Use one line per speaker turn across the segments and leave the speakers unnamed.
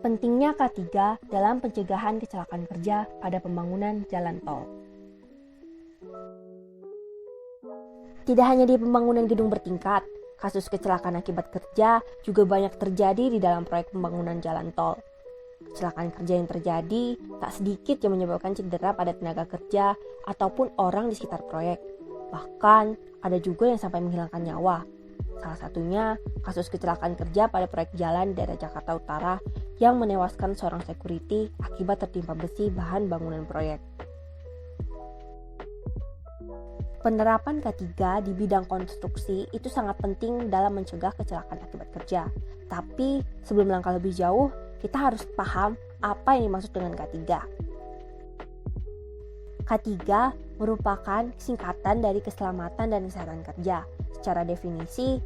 Pentingnya K3 dalam pencegahan kecelakaan kerja pada pembangunan jalan tol. Tidak hanya di pembangunan gedung bertingkat, kasus kecelakaan akibat kerja juga banyak terjadi di dalam proyek pembangunan jalan tol. Kecelakaan kerja yang terjadi tak sedikit yang menyebabkan cedera pada tenaga kerja ataupun orang di sekitar proyek. Bahkan ada juga yang sampai menghilangkan nyawa. Salah satunya kasus kecelakaan kerja pada proyek jalan di daerah Jakarta Utara yang menewaskan seorang security akibat tertimpa besi bahan bangunan proyek. Penerapan K3 di bidang konstruksi itu sangat penting dalam mencegah kecelakaan akibat kerja. Tapi sebelum langkah lebih jauh, kita harus paham apa yang dimaksud dengan K3. K3 merupakan singkatan dari keselamatan dan kesehatan kerja. Secara definisi,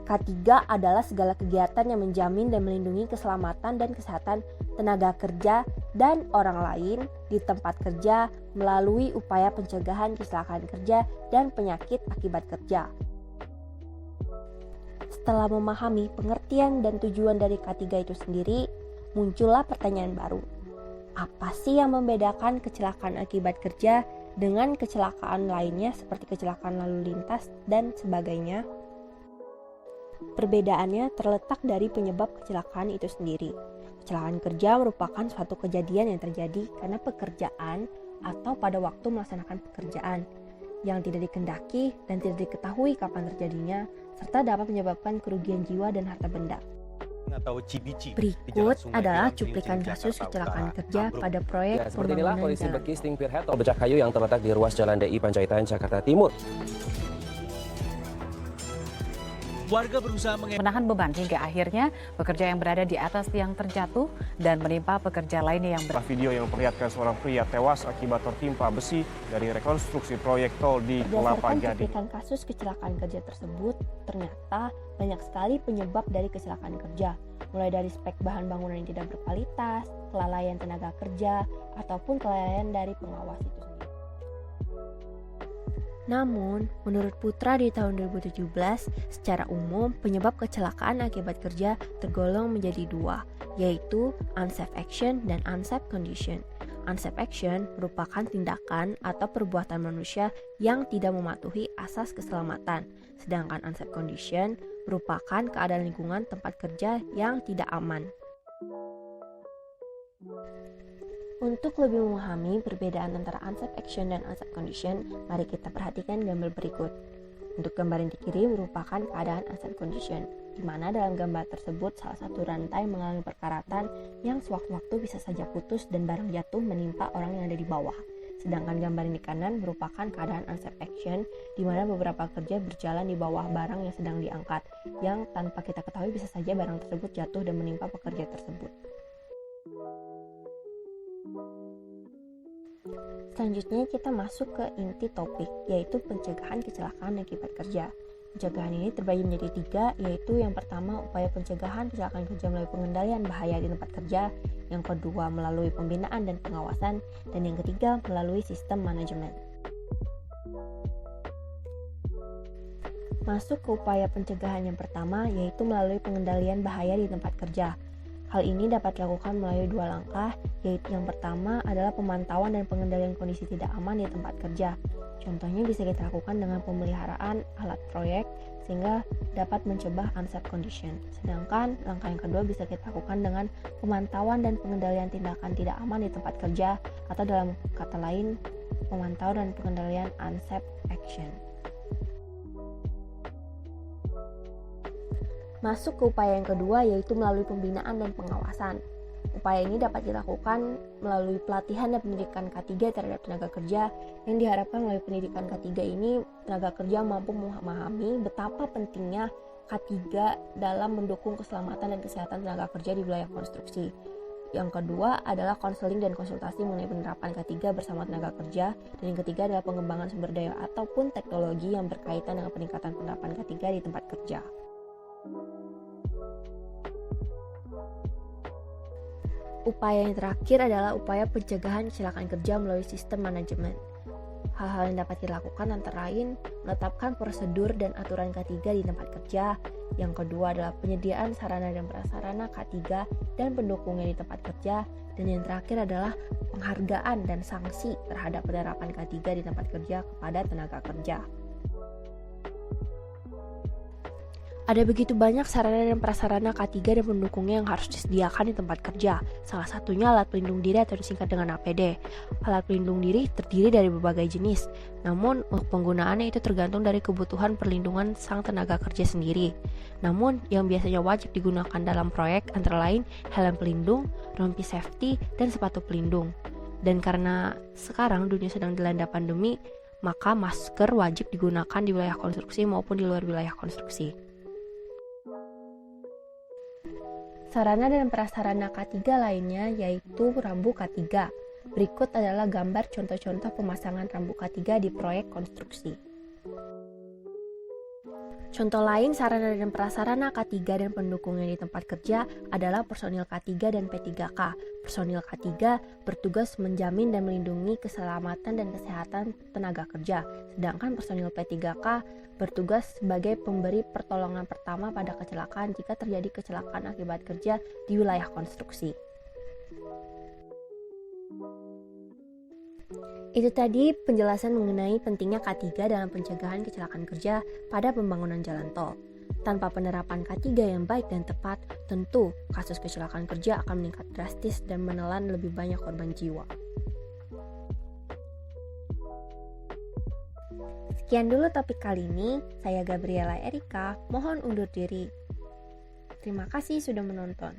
K3 adalah segala kegiatan yang menjamin dan melindungi keselamatan dan kesehatan tenaga kerja dan orang lain di tempat kerja melalui upaya pencegahan kecelakaan kerja dan penyakit akibat kerja. Setelah memahami pengertian dan tujuan dari K3 itu sendiri, muncullah pertanyaan baru. Apa sih yang membedakan kecelakaan akibat kerja dengan kecelakaan lainnya seperti kecelakaan lalu lintas dan sebagainya? Perbedaannya terletak dari penyebab kecelakaan itu sendiri. Kecelakaan kerja merupakan suatu kejadian yang terjadi karena pekerjaan atau pada waktu melaksanakan pekerjaan yang tidak dikehendaki dan tidak diketahui kapan terjadinya, serta dapat menyebabkan kerugian jiwa dan harta benda. Berikut adalah cuplikan kasus kecelakaan kerja pada proyek
seperti inilah
pembangunan
kondisi
jalan.
beki spearhead tol Becakayu yang terletak di ruas Jalan DI Panjaitan, Jakarta Timur.
Warga berusaha
menahan beban hingga akhirnya pekerja yang berada di atas tiang terjatuh dan menimpa pekerja lainnya yang
Video yang memperlihatkan seorang pria tewas akibat tertimpa besi dari rekonstruksi proyek tol di Kelapa
Berdasarkan
Gading.
cuplikan kasus kecelakaan kerja tersebut, ternyata banyak sekali penyebab dari kecelakaan kerja, mulai dari spek bahan bangunan yang tidak berkualitas, kelalaian tenaga kerja, ataupun kelalaian dari pengawas itu sendiri. Namun, menurut Putra di tahun 2017, secara umum penyebab kecelakaan akibat kerja tergolong menjadi dua, yaitu unsafe action dan unsafe condition. Unsafe action merupakan tindakan atau perbuatan manusia yang tidak mematuhi asas keselamatan, sedangkan unsafe condition merupakan keadaan lingkungan tempat kerja yang tidak aman. Untuk lebih memahami perbedaan antara unsafe action dan unsafe condition, mari kita perhatikan gambar berikut. Untuk gambar yang dikirim merupakan keadaan unsafe condition, di mana dalam gambar tersebut salah satu rantai mengalami perkaratan yang sewaktu-waktu bisa saja putus dan barang jatuh menimpa orang yang ada di bawah. Sedangkan gambar yang di kanan merupakan keadaan unsafe action, di mana beberapa kerja berjalan di bawah barang yang sedang diangkat, yang tanpa kita ketahui bisa saja barang tersebut jatuh dan menimpa pekerja tersebut. Selanjutnya kita masuk ke inti topik, yaitu pencegahan kecelakaan akibat kerja. Pencegahan ini terbagi menjadi tiga, yaitu yang pertama upaya pencegahan kecelakaan kerja melalui pengendalian bahaya di tempat kerja, yang kedua melalui pembinaan dan pengawasan, dan yang ketiga melalui sistem manajemen. Masuk ke upaya pencegahan yang pertama, yaitu melalui pengendalian bahaya di tempat kerja. Hal ini dapat dilakukan melalui dua langkah, yaitu yang pertama adalah pemantauan dan pengendalian kondisi tidak aman di tempat kerja. Contohnya bisa kita lakukan dengan pemeliharaan alat proyek sehingga dapat mencegah unsafe condition. Sedangkan langkah yang kedua bisa kita lakukan dengan pemantauan dan pengendalian tindakan tidak aman di tempat kerja, atau dalam kata lain, pemantauan dan pengendalian unsafe action. Masuk ke upaya yang kedua, yaitu melalui pembinaan dan pengawasan. Upaya ini dapat dilakukan melalui pelatihan dan pendidikan K3 terhadap tenaga kerja, yang diharapkan melalui pendidikan K3 ini tenaga kerja mampu memahami betapa pentingnya K3 dalam mendukung keselamatan dan kesehatan tenaga kerja di wilayah konstruksi. Yang kedua adalah konseling dan konsultasi mengenai penerapan K3 bersama tenaga kerja, dan yang ketiga adalah pengembangan sumber daya ataupun teknologi yang berkaitan dengan peningkatan penerapan K3 di tempat kerja. Upaya yang terakhir adalah upaya pencegahan kecelakaan kerja melalui sistem manajemen. Hal-hal yang dapat dilakukan antara lain menetapkan prosedur dan aturan K3 di tempat kerja. Yang kedua adalah penyediaan sarana dan prasarana K3 dan pendukungnya di tempat kerja. Dan yang terakhir adalah penghargaan dan sanksi terhadap penerapan K3 di tempat kerja kepada tenaga kerja. Ada begitu banyak sarana dan prasarana K3 dan pendukungnya yang harus disediakan di tempat kerja. Salah satunya alat pelindung diri atau disingkat dengan APD. Alat pelindung diri terdiri dari berbagai jenis, namun untuk penggunaannya itu tergantung dari kebutuhan perlindungan sang tenaga kerja sendiri. Namun yang biasanya wajib digunakan dalam proyek antara lain helm pelindung, rompi safety, dan sepatu pelindung. Dan karena sekarang dunia sedang dilanda pandemi, maka masker wajib digunakan di wilayah konstruksi maupun di luar wilayah konstruksi. Sarana dan prasarana K3 lainnya yaitu rambu K3. Berikut adalah gambar contoh-contoh pemasangan rambu K3 di proyek konstruksi. Contoh lain sarana dan prasarana K3 dan pendukungnya di tempat kerja adalah personil K3 dan P3K. Personil K3 bertugas menjamin dan melindungi keselamatan dan kesehatan tenaga kerja, sedangkan personil P3K bertugas sebagai pemberi pertolongan pertama pada kecelakaan jika terjadi kecelakaan akibat kerja di wilayah konstruksi. Itu tadi penjelasan mengenai pentingnya K3 dalam pencegahan kecelakaan kerja pada pembangunan jalan tol. Tanpa penerapan K3 yang baik dan tepat, tentu kasus kecelakaan kerja akan meningkat drastis dan menelan lebih banyak korban jiwa. Sekian dulu topik kali ini. Saya Gabriela Erika, mohon undur diri. Terima kasih sudah menonton.